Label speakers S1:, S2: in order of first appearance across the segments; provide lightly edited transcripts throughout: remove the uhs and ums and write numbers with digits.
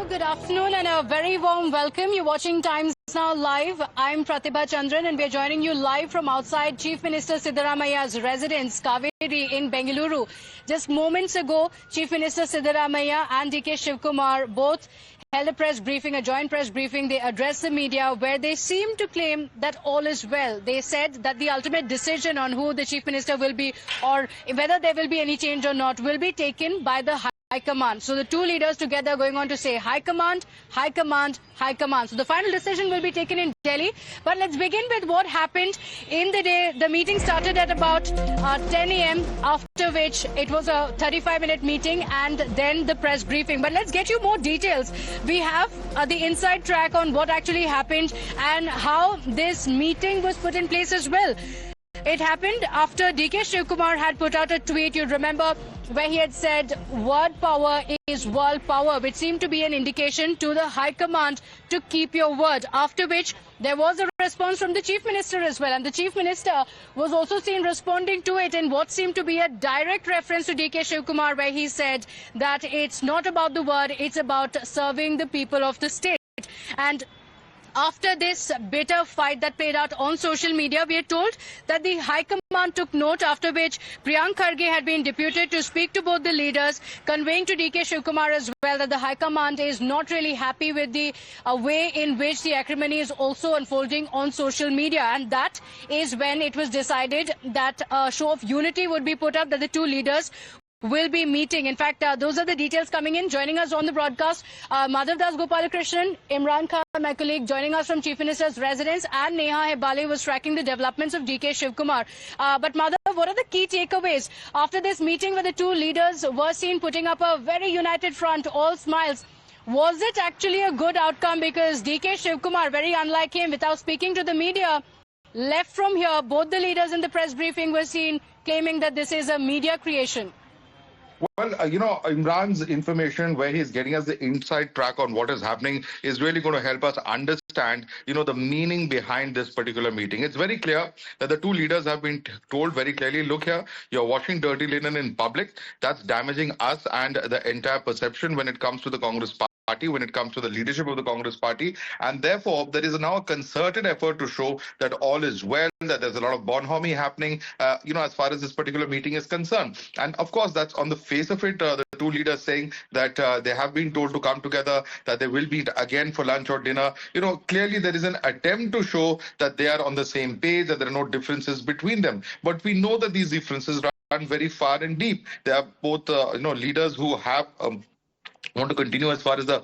S1: Hello, good afternoon and a very warm welcome. You're watching Times Now Live. I'm Pratibha Chandran and we're joining you live from outside Chief Minister Siddaramaiah's residence, Kaveri in Bengaluru. Just moments ago, Chief Minister Siddaramaiah and DK Shivkumar both held a press briefing, a joint press briefing. They addressed the media where they seem to claim that all is well. They said that the ultimate decision on who the Chief Minister will be or whether there will be any change or not will be taken by the High Command. So the two leaders together going on to say High Command, High Command, High Command. So the final decision will be taken in Delhi. But let's begin with what happened in the day. The meeting started at about 10 a.m. after which it was a 35-minute meeting and then the press briefing. But let's get you more details. We have the inside track on what actually happened and how this meeting was put in place as well. It happened after DK Shivkumar had put out a tweet, you'd remember, where he had said word power is world power, which seemed to be an indication to the High Command to keep your word. After which there was a response from the Chief Minister as well. And the Chief Minister was also seen responding to it in what seemed to be a direct reference to DK Shivkumar, where he said that it's not about the word, it's about serving the people of the state. And after this bitter fight that played out on social media, we are told that the High Command took note, after which Priyank Kharge had been deputed to speak to both the leaders, conveying to DK Shivkumar as well that the High Command is not really happy with the way in which the acrimony is also unfolding on social media. And that is when it was decided that a show of unity would be put up, that the two leaders will be meeting. In fact, those are the details coming in. Joining us on the broadcast, Madhav Das Gopalakrishnan, Imran Khan, my colleague, joining us from Chief Minister's residence, and Neha Hebale was tracking the developments of DK Shivkumar. But Madhav, what are the key takeaways after this meeting where the two leaders were seen putting up a very united front, all smiles? Was it actually a good outcome? Because DK Shivkumar, very unlike him, without speaking to the media, left from here. Both the leaders in the press briefing were seen claiming that this is a media creation.
S2: Well, Imran's information where he's getting us the inside track on what is happening is really going to help us understand, the meaning behind this particular meeting. It's very clear that the two leaders have been told very clearly, look here, you're washing dirty linen in public. That's damaging us and the entire perception when it comes to the Congress party, when it comes to the leadership of the Congress party. And therefore, there is now a concerted effort to show that all is well, that there's a lot of bonhomie happening, as far as this particular meeting is concerned. And of course, that's on the face of it, the two leaders saying that they have been told to come together, that they will meet again for lunch or dinner. Clearly there is an attempt to show that they are on the same page, that there are no differences between them. But we know that these differences run very far and deep. They are both, leaders who have want to continue as far as the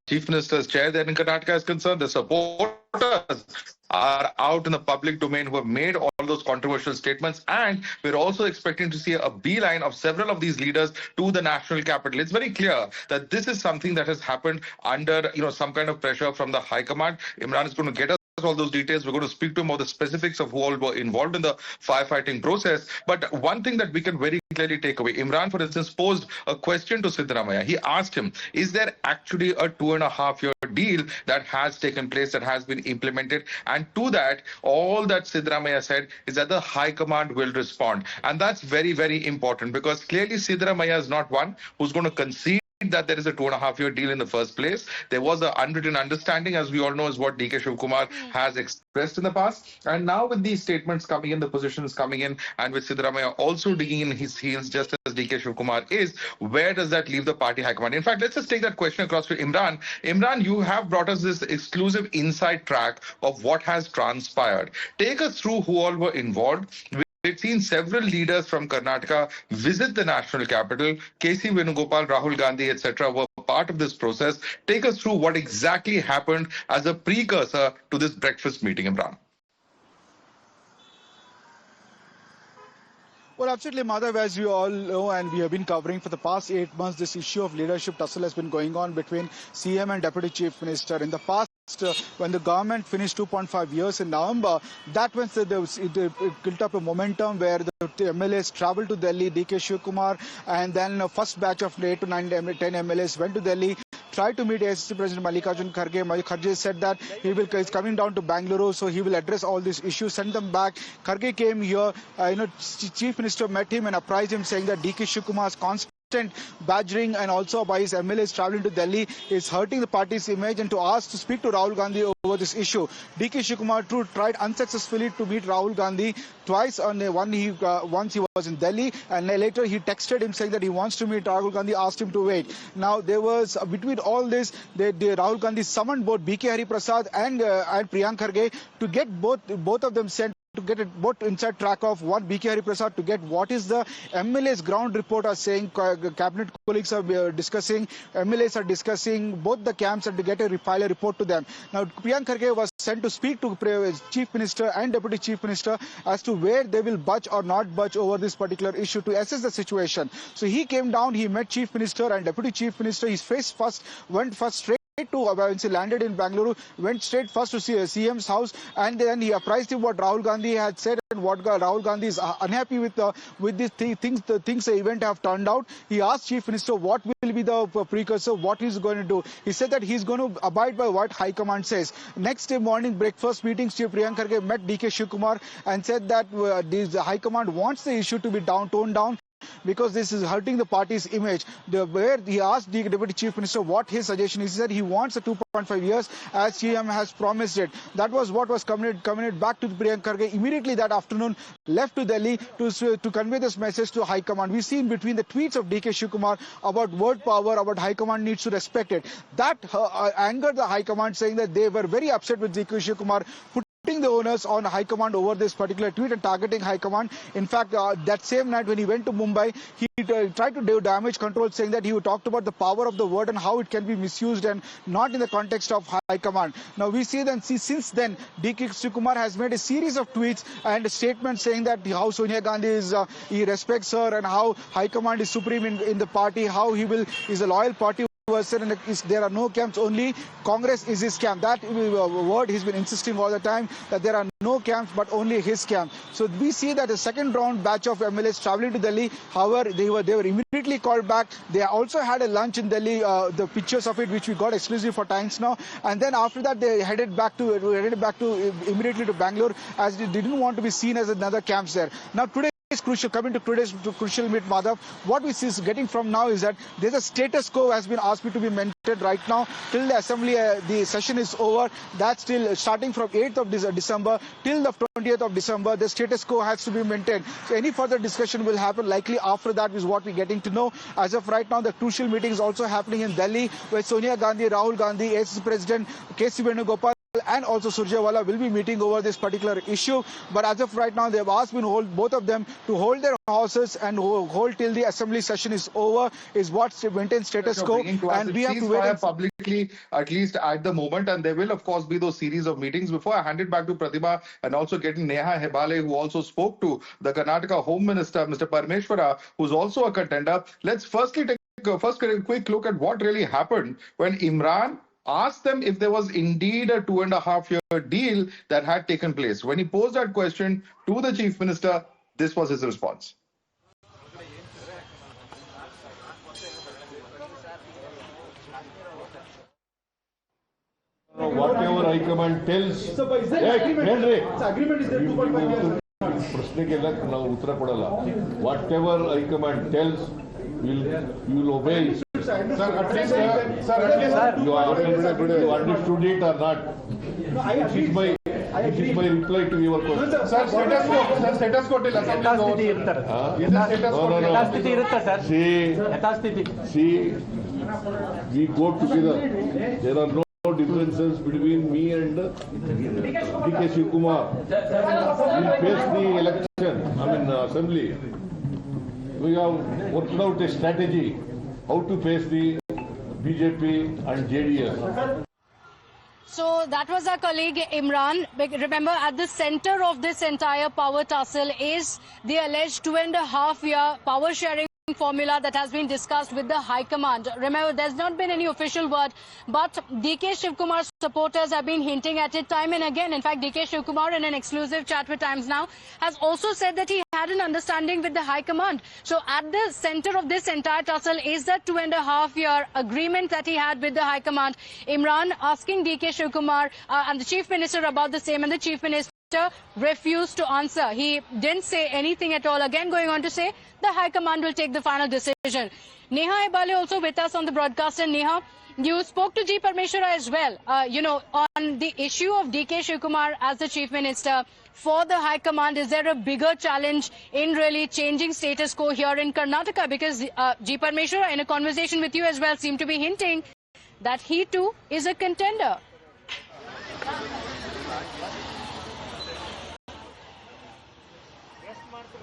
S2: Chief Minister's chair there in Karnataka is concerned. The supporters are out in the public domain who have made all those controversial statements, and we're also expecting to see a beeline of several of these leaders to the national capital. It's very clear that this is something that has happened under some kind of pressure from the High Command. Imran is going to get us all those details. We're going to speak to him about the specifics of who all were involved in the firefighting process. But one thing that we can very clearly take away, Imran, for instance, posed a question to Siddaramaiah. He asked him, is there actually a 2.5-year deal that has taken place, that has been implemented? And to that, all that Siddaramaiah said is that the High Command will respond. And that's very, very important, because clearly Siddaramaiah is not one who's going to concede that there is a 2.5-year deal in the first place. There was an unwritten understanding, as we all know, is what DK Shivkumar has expressed in the past. And now with these statements coming in, the positions coming in, and with Siddaramaiah also digging in his heels, just as DK Shivkumar is, where does that leave the party high command? In fact, let's just take that question across to Imran. Imran, you have brought us this exclusive inside track of what has transpired. Take us through who all were involved. We've seen several leaders from Karnataka visit the national capital. KC Venugopal, Rahul Gandhi, etc. were part of this process. Take us through what exactly happened as a precursor to this breakfast meeting, Imran.
S3: Well, absolutely, Madhav, as you all know, and we have been covering for the past 8 months, this issue of leadership tussle has been going on between CM and Deputy Chief Minister. In the past, when the government finished 2.5 years in November, that when it built up a momentum where the MLAs traveled to Delhi, DK Shivkumar, and then the first batch of 8 to 10 MLAs went to Delhi, tried to meet AICC President Mallikarjun Kharge. Kharge said that is coming down to Bengaluru, so he will address all these issues, send them back. Kharge came here, Chief Minister met him and apprised him, saying that DK Shivkumar's badgering and also by his MLAs traveling to Delhi is hurting the party's image, and to ask to speak to Rahul Gandhi over this issue. DK Shivkumar too tried unsuccessfully to meet Rahul Gandhi twice. Once he was in Delhi, and later he texted him saying that he wants to meet Rahul Gandhi, asked him to wait. Now there was between all this, Rahul Gandhi summoned both BK Hari Prasad and Priyank Kharge to get both of them sent to get it both inside track of what BK Hari Prasad to get what is the MLA's ground report are saying. Cabinet colleagues are discussing, MLAs are discussing both the camps and to get file a report to them. Now Priyank Kharge was sent to speak to Chief Minister and Deputy Chief Minister as to where they will budge or not budge over this particular issue to assess the situation. So he came down, he met Chief Minister and Deputy Chief Minister. He went straight to once he landed in Bengaluru, went straight first to CM's house, and then he apprised him what Rahul Gandhi had said and what Rahul Gandhi is unhappy with these things. The things the event have turned out. He asked Chief Minister what will be the precursor, what he's going to do. He said that he's going to abide by what High Command says. Next day morning breakfast meetings, Chief Priyank Kharge met DK Shivkumar and said that the High Command wants the issue to be toned down, because this is hurting the party's image. Where he asked the Deputy Chief Minister what his suggestion is, he said he wants a 2.5 years as CM has promised it. That was what was communicated back to Priyank Kharge. Immediately that afternoon left to Delhi to convey this message to High Command. We see in between the tweets of DK Shivkumar about word power, about High Command needs to respect it. That angered the High Command, saying that they were very upset with DK Shivkumar putting the onus on High Command over this particular tweet and targeting High Command. In fact, that same night when he went to Mumbai, he tried to do damage control, saying that he talked about the power of the word and how it can be misused and not in the context of High Command. Now we see since then, DK Shivkumar has made a series of tweets and statements saying that how Sonia Gandhi he respects her and how High Command is supreme in the party, how is a loyal party person, and there are no camps, only Congress is his camp. That word he's been insisting all the time, that there are no camps but only his camp. So we see that a second round batch of MLAs traveling to Delhi. However, they were immediately called back. They also had a lunch in Delhi, the pictures of it which we got exclusive for Times Now, and then after that they headed back to immediately to Bangalore, as they didn't want to be seen as another camps there. Now today is crucial. Coming to today's crucial meet, Madhav, what we see is getting from now is that there's a status quo has been asked me to be maintained right now till the assembly, the session is over. That's still starting from 8th of December till the 20th of December. The status quo has to be maintained. So any further discussion will happen likely after that is what we're getting to know. As of right now, the crucial meeting is also happening in Delhi, where Sonia Gandhi, Rahul Gandhi, AICC President KC Venugopal and also Surjewala will be meeting over this particular issue. But as of right now, they have asked both of them to hold their horses and hold till the assembly session is over, is what maintains status quo. And we have to wait
S2: publicly, at least at the moment, and there will of course be those series of meetings. Before I hand it back to Pratibha and also getting Neha Hebale, who also spoke to the Karnataka Home Minister, Mr. Parameshwara, who's also a contender. Let's firstly take a quick look at what really happened when Imran asked them if there was indeed a 2.5-year deal that had taken place. When he posed that question to the Chief Minister, this was his response.
S4: Whatever High Command tells, agreement is there. Whatever High Command tells, you will obey. Sir, at least, you understood it or not? This is my reply to your question.
S2: Sir, status quo till assembly is over.
S4: See, we go together. There are no differences between me and DK Shivkumar. We face the election, assembly. We have worked out a strategy how to face the BJP and JDS.
S1: So that was our colleague Imran. Remember, at the center of this entire power tussle is the alleged 2.5-year power sharing formula that has been discussed with the High Command. Remember, there's not been any official word, but DK Shivkumar's supporters have been hinting at it time and again. In fact, DK Shivkumar, in an exclusive chat with Times Now, has also said that he had an understanding with the High Command. So at the center of this entire tussle is that 2.5-year agreement that he had with the High Command. Imran asking DK Shivkumar and the Chief Minister about the same, and the Chief Minister refused to answer. He didn't say anything at all. Again, going on to say the High Command will take the final decision. Neha Ebale also with us on the broadcast. And Neha, you spoke to G. Parmeshwara as well, on the issue of DK Shivkumar as the Chief Minister. For the High Command, is there a bigger challenge in really changing status quo here in Karnataka? Because G. Parmeshwara, in a conversation with you as well, seemed to be hinting that he too is a contender.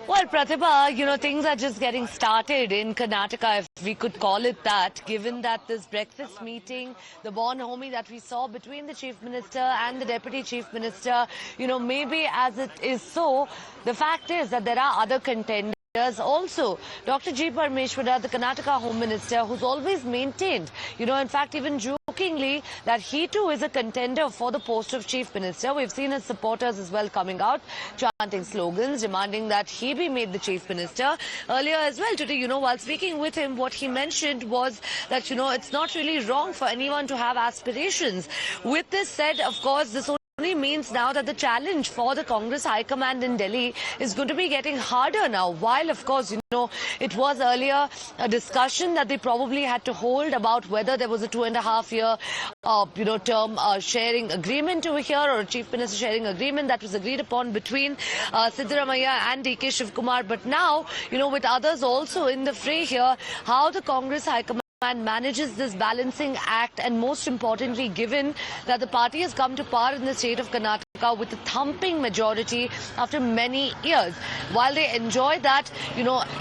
S5: Well, Pratibha, things are just getting started in Karnataka, if we could call it that, given that this breakfast meeting, the bonhomie that we saw between the Chief Minister and the Deputy Chief Minister, maybe as it is so, the fact is that there are other contenders. Also, Dr. G. Parmeshwara, the Karnataka Home Minister, who's always maintained, in fact, even jokingly, that he too is a contender for the post of Chief Minister. We've seen his supporters as well coming out, chanting slogans, demanding that he be made the Chief Minister. Earlier as well today, while speaking with him, what he mentioned was that, it's not really wrong for anyone to have aspirations. With this said, of course, this only means now that the challenge for the Congress High Command in Delhi is going to be getting harder now. While, of course, it was earlier a discussion that they probably had to hold about whether there was a 2.5-year, term sharing agreement over here or a Chief Minister sharing agreement that was agreed upon between Siddaramaiah and DK Shivkumar. But now, with others also in the fray here, how the Congress High Command manages this balancing act, and most importantly, given that the party has come to power in the state of Karnataka with a thumping majority after many years. While they enjoy that,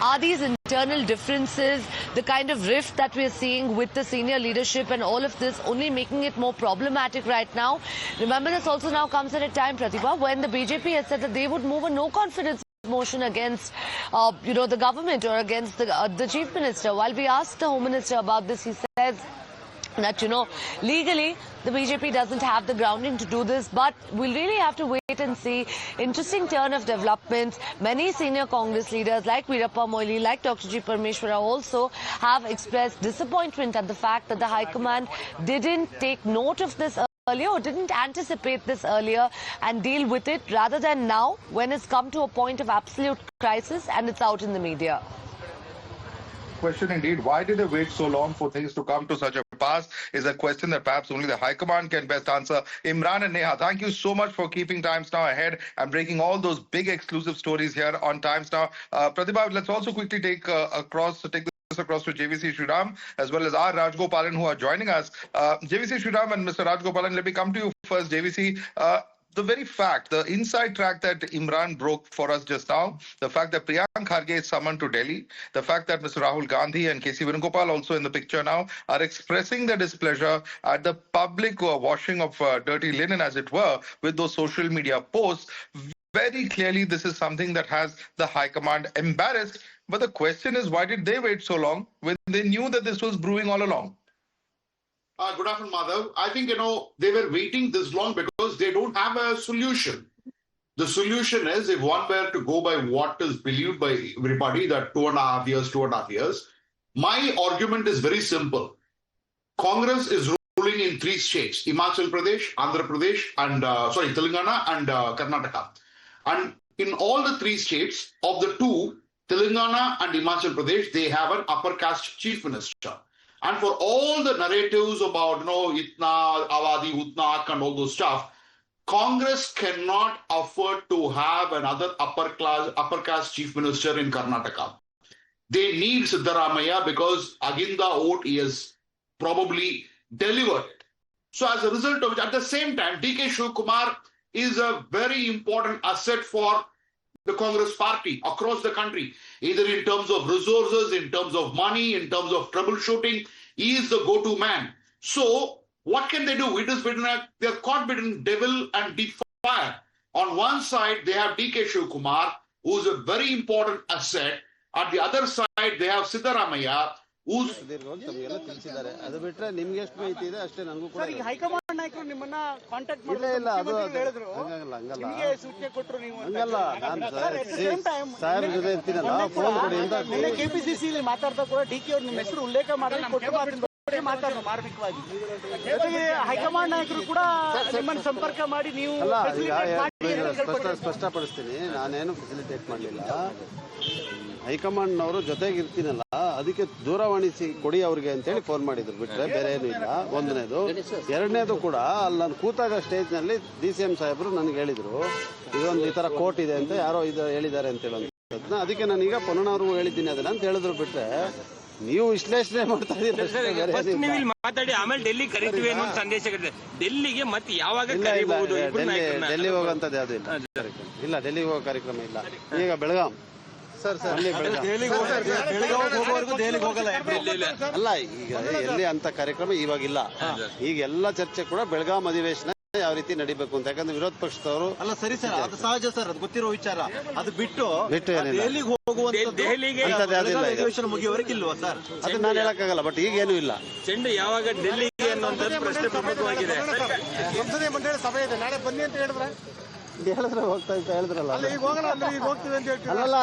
S5: are these internal differences, the kind of rift that we're seeing with the senior leadership and all of this only making it more problematic right now? Remember, this also now comes at a time, Pratibha, when the BJP has said that they would move a no confidence motion against, the government or against the Chief Minister. While we asked the Home Minister about this, he says that, legally, the BJP doesn't have the grounding to do this, but we'll really have to wait and see. Interesting turn of developments. Many senior Congress leaders like Veerappa Moily, like Dr. G. Parmeshwara also have expressed disappointment at the fact that the High Command didn't take note of this earlier or didn't anticipate this earlier and deal with it rather than now when it's come to a point of absolute crisis and it's out in the media.
S2: Question indeed. Why did they wait so long for things to come to such a pass is a question that perhaps only the High Command can best answer. Imran and Neha, thank you so much for keeping Times Now ahead and breaking all those big exclusive stories here on Times Now. Pratibha, let's also quickly take across to JVC Sriram as well as R. Rajgopalan who are joining us. JVC Sriram and Mr. Rajgopalan, let me come to you first. JVC, the very fact, the inside track that Imran broke for us just now, the fact that Priyank Kharge is summoned to Delhi, the fact that Mr. Rahul Gandhi and KC Venugopal also in the picture now are expressing their displeasure at the public washing of dirty linen, as it were, with those social media posts. Very clearly, this is something that has the High Command embarrassed. But the question is, why did they wait so long when they knew that this was brewing all along?
S6: Good afternoon, Madhav. I think, they were waiting this long because they don't have a solution. The solution is, if one were to go by what is believed by everybody, that 2.5 years, my argument is very simple. Congress is ruling in 3 states, Himachal Pradesh, Andhra Pradesh, and, Telangana and Karnataka. And in all the 3 states, of the 2, Telangana and Himachal Pradesh, they have an upper caste chief minister. And for all the narratives about, Itna, Avadi, Utnak and all those stuff, Congress cannot afford to have another upper caste chief minister in Karnataka. They need Siddaramaiah because Aginda vote is probably delivered. So as a result of it, at the same time, DK Shivkumar is a very important asset for the Congress party across the country, either in terms of resources, in terms of money, in terms of troubleshooting. He is the go-to man. So what can they do? They're caught between devil and deep fire. On one side, they have DK Shivkumar, who is a very important asset. At the other side, they have Siddaramaiah, who's...
S7: ಅದು ಬಿಟ್ರೆ ನಿಮ್ಗೆ ಎಷ್ಟು ಮಾಹಿತಿ ಇದೆ ಅಷ್ಟೇ ನನಗೂ ಕೂಡ
S8: high command ನಾಯಕರು ನಿಮ್ಮನ್ನ ಕಾಂಟ್ಯಾಕ್ಟ್ ಮಾಡಿದ್ರು ನಿಮಗೆ ಸೂಚನೆ ಕೊಟ್ಟರು ನೀವು
S7: ಹಂಗಲ್ಲ ನಾನು ಸಾಹೇಬ್ ಜೊತೆ ಇರ್ತೀನಲ್ಲ ಫೋನ್ ಕೊಡಿ ಅಂತ
S8: ಕೆಪಿಸಿಸಿ ಮಾತಾಡ್ತಾ ಕೂಡ ಡಿಕೆ ಅವ್ರು ನಿಮ್ಮ ಹೆಸರು ಉಲ್ಲೇಖ ಮಾಡಿ ಮಾತಾಡೋದು ಮಾರ್ಮಿಕವಾಗಿ ಜೊತೆಗೆ ಹೈಕಮಾಂಡ್ ನಾಯಕರು ಕೂಡ ನಿಮ್ಮನ್ನು ಸಂಪರ್ಕ ಮಾಡಿ ನೀವು
S7: ಸ್ಪಷ್ಟಪಡಿಸ್ತೀನಿ ನಾನೇನು ಫೆಸಿಲಿಟೇಟ್ ಮಾಡಲಿಲ್ಲ ಹೈಕಮಾಂಡ್ನವರು ಜೊತೆಗೆ ಇರ್ತೀನಲ್ಲ ಅದಕ್ಕೆ ದೂರವಾಣಿ ಕೊಡಿ ಅವ್ರಿಗೆ ಅಂತೇಳಿ ಫೋನ್ ಮಾಡಿದ್ರು, ಬಿಟ್ರೆ ಬೇರೆ ಏನೂ ಇಲ್ಲ. ಒಂದನೇದು. ಎರಡನೇದು ಕೂಡ ಅಲ್ಲಿ ನಾನು ಕೂತಾಗ ಸ್ಟೇಜ್ನಲ್ಲಿ DCM ಸಾಹೇಬರು ನನಗೆ ಹೇಳಿದರು, ಇದೊಂದು ಈ ಥರ ಕೋರ್ಟ್ ಇದೆ ಅಂತ ಯಾರೋ ಇದು ಹೇಳಿದ್ದಾರೆ ಅಂತ ಹೇಳೋದನ್ನ. ಅದಕ್ಕೆ ನಾನೀಗ ಪೊನ್ನಣ್ಣವ್ರಿಗೂ ಹೇಳಿದ್ದೀನಿ ಅದನ್ನ ಅಂತ ಹೇಳಿದ್ರು, ಬಿಟ್ರೆ ನೀವು ವಿಶ್ಲೇಷಣೆ ಮಾಡ್ತಾ ಇದ್ದೀರಿ.
S9: ಮಾತಾಡಿ ಆಮೇಲೆ ಡೆಲ್ಲಿ ಕರಿತೀವಿ ಅನ್ನೋ ಸಂದೇಶ ಡೆಲ್ಲಿಗೆ ಮತ್ತೆ ಯಾವಾಗ
S7: ಡೆಲ್ಲಿ ಹೋಗಂತದ್ದು ಯಾವ್ದು ಇಲ್ಲ, ಡೆಲ್ಲಿಗೆ ಹೋಗೋ ಕಾರ್ಯಕ್ರಮ ಇಲ್ಲ. ಈಗ ಬೆಳಗಾಂ ಅಲ್ಲ, ಈಗ ಎಲ್ಲಿ ಅಂತ ಕಾರ್ಯಕ್ರಮ ಇವಾಗಿಲ್ಲ. ಈಗ ಎಲ್ಲ ಚರ್ಚೆ ಕೂಡ ಬೆಳಗಾಂ ಅಧಿವೇಶನ ಯಾವ ರೀತಿ ನಡಿಬೇಕು ಅಂತ. ಯಾಕಂದ್ರೆ ವಿರೋಧ ಪಕ್ಷದವರು
S8: ಅಲ್ಲ, ಸರಿ ಸರ್, ಅದು ಸಹಜ ಸರ್, ಅದು ಗೊತ್ತಿರೋ ವಿಚಾರ. ಅದು ಬಿಟ್ಟು
S7: ಹೋಗುವಂತ
S8: ಮುಗಿಯವರೆಗೆ ಇಲ್ವಾ ಸರ್?
S7: ಅದು ನಾನು ಹೇಳಕ್ಕಾಗಲ್ಲ, ಬಟ್ ಈಗ ಏನೂ ಇಲ್ಲ.
S9: ಚೆಂಡು ಯಾವಾಗ ಡೆಲ್ಲಿಗೆ ಅನ್ನೋಂಥ ಪ್ರಶ್ನೆ ಪ್ರಮುಖವಾಗಿದೆ.
S8: ಸಂಸದೀಯ ಮಂಡಳಿ ಸಭೆ ಇದೆ, ನಾಳೆ ಬನ್ನಿ ಅಂತ ಹೇಳಿದ್ರೆ
S7: ಹೋಗ್ತಾ ಅಂತ ಹೇಳಿದ್ರಲ್ಲ.
S8: ಹೋಗ್ತೀವಿ ಅಂತ ಹೇಳ್ತೀವಿ.
S7: ಅಲ್ಲಲ್ಲ,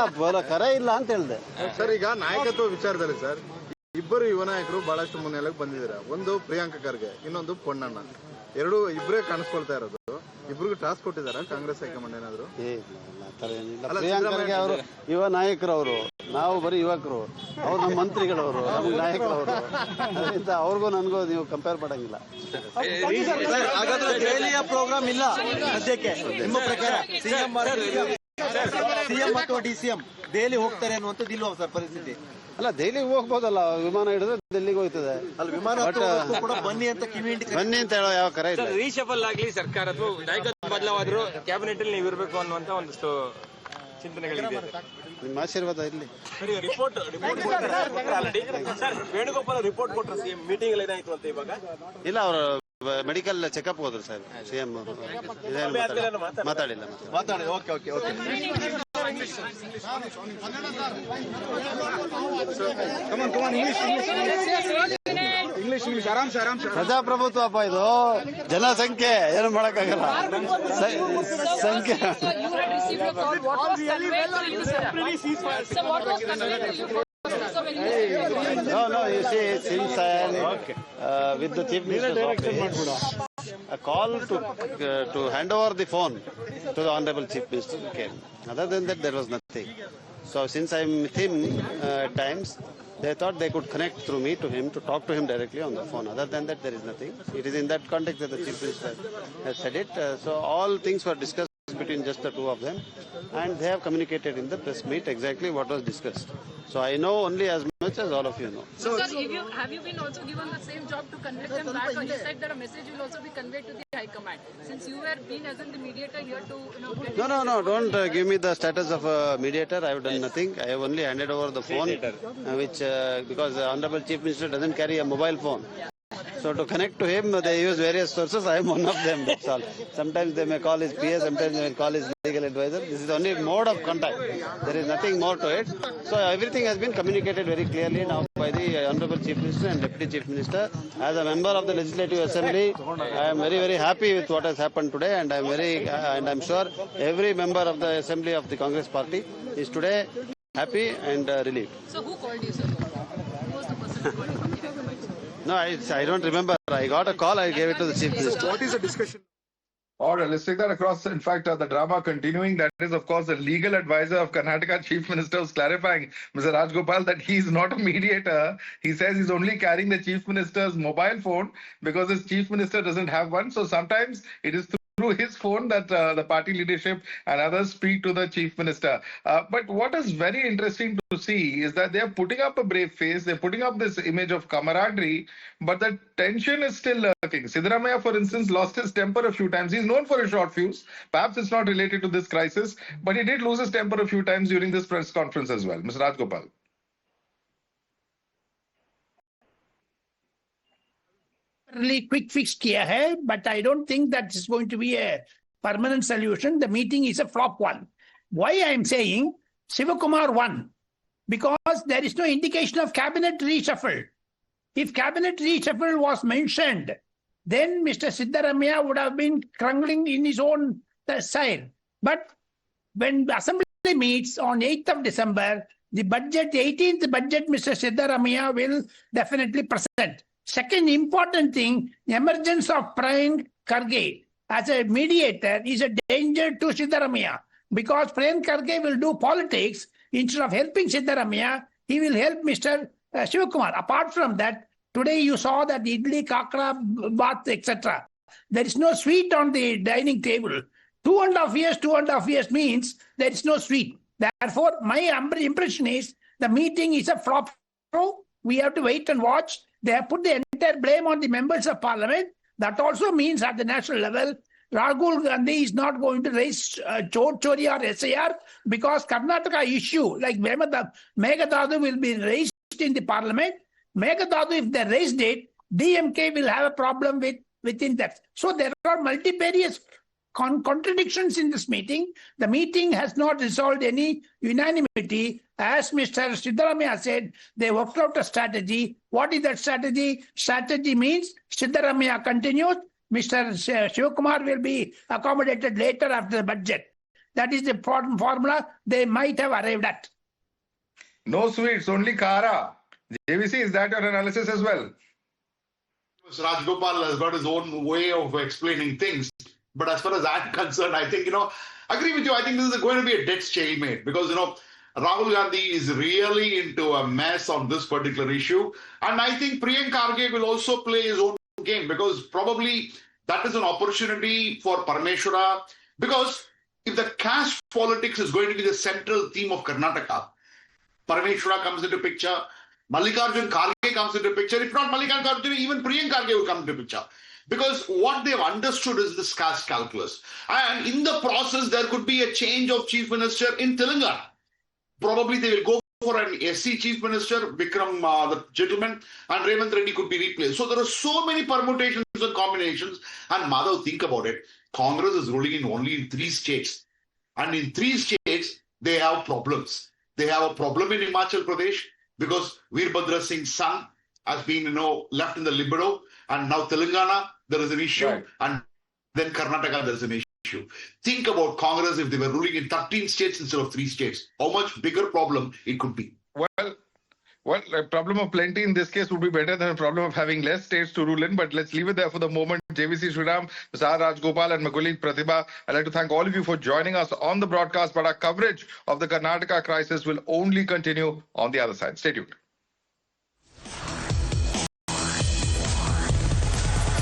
S7: ಕರೆ ಇಲ್ಲ ಅಂತ ಹೇಳಿದೆ
S10: ಸರ್. ಈಗ ನಾಯಕತ್ವ ವಿಚಾರದಲ್ಲಿ ಸರ್, ಇಬ್ಬರು ಯುವ ನಾಯಕರು ಬಹಳಷ್ಟು ಮುನ್ನೆಲೆಗೆ ಬಂದಿದ್ದಾರೆ. ಒಂದು ಪ್ರಿಯಾಂಕಾ ಖರ್ಗೆ, ಇನ್ನೊಂದು ಪೊನ್ನಣ್ಣ. ಇಬ್ಬರೇ ಕಾಣಿಸ್ಕೊಳ್ತಾ ಇರೋದು. ಇಬ್ರಿಗೂ ಟಾಸ್ಕ್ ಕೊಟ್ಟಿದಾರ ಕಾಂಗ್ರೆಸ್ ಹೈಕಮಾಂಡ್ ಏನಾದ್ರು?
S7: ಪ್ರಿಯಾಂಕರ್ಗೆ ಅವರು ಯುವ ನಾಯಕರವರು, ನಾವು ಬರೀ ಯುವಕರು, ಅವ್ರು ನಮ್ಮ ಮಂತ್ರಿಗಳವರು, ನಮ್ಮ ನಾಯಕರವರು. ಅದರಿಂದ ಅವ್ರಿಗೂ ನನಗೂ ನೀವು ಕಂಪೇರ್ ಮಾಡಂಗಿಲ್ಲ.
S8: ಹಾಗಾದ್ರೆ ದೆಹಲಿಯ ಪ್ರೋಗ್ರಾಮ್ ಇಲ್ಲ ಸದ್ಯಕ್ಕೆ ನಿಮ್ಮ ಪ್ರಕಾರ? ಸಿಎಂ ಅಥವಾ DCM ದೆಹಲಿ ಹೋಗ್ತಾರೆ ಅನ್ನುವಂಥದ್ದು ಇಲ್ವಾ ಸರ್ ಪರಿಸ್ಥಿತಿ?
S7: ಅಲ್ಲ, ದೆಹಲಿಗೆ ಹೋಗ್ಬೋದಲ್ಲ, ವಿಮಾನ ಹಿಡಿದ್ರೆ ಡೆಲ್ಲಿಗೆ ಹೋಗ್ತದೆ.
S8: ಅಲ್ಲಿ ವಿಮಾನ ಕೂಡ ಬನ್ನಿ ಅಂತ
S7: ಬನ್ನಿ ಅಂತ ಹೇಳೋ ಯಾವ ಕರೆ ಇಲ್ಲ.
S9: ರೀಶಫಲ್ ಆಗ್ಲಿ ಸರ್ಕಾರ ಅಥವಾ ನಾಯಕತ್ವ ಬದಲಾವಾದ್ರೂ ಕ್ಯಾಬಿನೆಟ್ ಅಲ್ಲಿ ನೀವು ಇರಬೇಕು ಅನ್ನುವಂತ ಒಂದಷ್ಟು ಚಿಂತನೆಗಳಿದೆ.
S7: ನಿಮ್ಮ ಆಶೀರ್ವಾದ ಇರಲಿ.
S9: ರಿಪೋರ್ಟ್ ವೇಣುಗೋಪಾಲ್ ರಿಪೋರ್ಟ್ ಕೊಟ್ಟರು ಮೀಟಿಂಗ್ ಅಲ್ಲಿ ಏನಾಯ್ತು ಅಂತ ಇವಾಗ?
S7: ಇಲ್ಲ, ಅವರು ಮೆಡಿಕಲ್ ಚೆಕಪ್ ಹೋದ್ರು ಸರ್. CM ಮಾತಾಡಿಲ್ಲ.
S8: Okay okay okay.
S7: ಪ್ರಜಾಪ್ರಭುತ್ವ ಅಪ್ಪ ಇದು, ಜನಸಂಖ್ಯೆ ಏನು ಮಾಡಕ್ಕಾಗಲ್ಲ. ಸಂಖ್ಯೆ No, you see, since I am with the Chief Minister's office, a call to hand over the phone to the Honorable Chief Minister came. Other than that, there was nothing. So since I am with him at times, they thought they could connect through me to him to talk to him directly on the phone. Other than that, there is nothing. It is in that context that the Chief Minister has said it. So all things were discussed between just the two of them, and they have communicated in the press meet exactly what was discussed. So I know only as much as all of you know.
S11: So, sir, have you been also given the same job to connect them back, or you said that a message will also be conveyed to the High Command? Since you were being as in the mediator here to,
S7: No, don't give me the status of a mediator. I have done nothing. I have only handed over the phone, which because the Honorable Chief Minister doesn't carry a mobile phone. So to connect to him, they use various sources. I am one of them. That's all. Sometimes they may call his PA, sometimes they may call his legal advisor. This is the only mode of contact. There is nothing more to it. So everything has been communicated very clearly now by the Honorable Chief Minister and Deputy Chief Minister. As a member of the Legislative Assembly, I am very, very happy with what has happened today, and I am sure every member of the Assembly of the Congress Party is today happy and relieved.
S11: So who called you, sir? Who was the person who called you?
S7: No, I don't remember. I got a call. I gave it to the Chief Minister.
S10: What is the discussion?
S2: All right, let's take that across. In fact, the drama continuing. That is, of course, the legal advisor of Karnataka Chief Minister was clarifying, Mr. Rajgopal, that he is not a mediator. He says he's only carrying the Chief Minister's mobile phone because his Chief Minister doesn't have one. So sometimes it is through his phone that the party leadership and others speak to the Chief Minister. But what is very interesting to see is that they are putting up a brave face. They're putting up this image of camaraderie, but the tension is still lurking. Siddaramaiah, for instance, lost his temper a few times. He's known for his short fuse. Perhaps it's not related to this crisis, but he did lose his temper a few times during this press conference as well. Mr. Rajgopal.
S12: Quick fix kiya hai, but I don't think that is going to be a permanent solution. The meeting is a flop one. Why I am saying Shivakumar won? Because there is no indication of cabinet reshuffle. If cabinet reshuffle was mentioned, then Mr. Siddaramaiah would have been crungling in his own side. But when the assembly meets on 8th of December, the budget, the 18th budget, Mr. Siddaramaiah will definitely present. Second important thing, the emergence of Prevail Karge as a mediator is a danger to Siddaramaiah, because Prevail Karge will do politics instead of helping Siddaramaiah, he will help Mr. Shivakumar. Apart from that, today you saw that idli, kakra, bath, etc. There is no sweet on the dining table. 2.5 years means there is no sweet. Therefore, my impression is the meeting is a flop. We have to wait and watch. They have put the entire blame on the members of parliament. That also means at the national level, Rahul Gandhi is not going to raise Chori or SAR because Karnataka issue like Meghdadu will be raised in the parliament. Meghdadu, if they raised it, DMK will have a problem within that. So there are multifarious contradictions in this meeting. The meeting has not resolved any unanimity. As Mr. Siddaramaiah said, they worked out a strategy. What is that strategy? Strategy means Siddaramaiah continues. Mr. Shivkumar will be accommodated later after the budget. That is the formula they might have arrived at.
S2: No sweets, only Kara. JVC, is that your analysis as well?
S6: Rajgopal has got his own way of explaining things. But as far as I'm concerned, I think, agree with you. I think this is going to be a dead stalemate because, Rahul Gandhi is really into a mess on this particular issue. And I think Priyanka Kharge will also play his own game because probably that is an opportunity for Parameshwara. Because if the caste politics is going to be the central theme of Karnataka, Parameshwara comes into picture, Mallikarjun Kharge comes into picture. If not Mallikarjun Kharge, even Priyanka Kharge will come into picture. Because what they've understood is this caste calculus. And in the process, there could be a change of chief minister in Telangana. Probably they will go for an SC chief minister, Vikram, the gentleman, and Revanth Reddy could be replaced. So there are so many permutations and combinations. And Madhav, think about it. Congress is ruling in only in 3 states. And in 3 states, they have problems. They have a problem in Himachal Pradesh because Veerbhadra Singh's son has been, left in the limbo. And now Telangana, there is an issue. Right. And then Karnataka, there is an issue. Think about Congress if they were ruling in 13 states instead of 3 states. How much bigger problem it could be.
S2: Well, a problem of plenty in this case would be better than a problem of having less states to rule in. But let's leave it there for the moment. JVC Sriram, Mr. Rajgopal and my colleague Pratibha, I'd like to thank all of you for joining us on the broadcast. But our coverage of the Karnataka crisis will only continue on the other side. Stay tuned.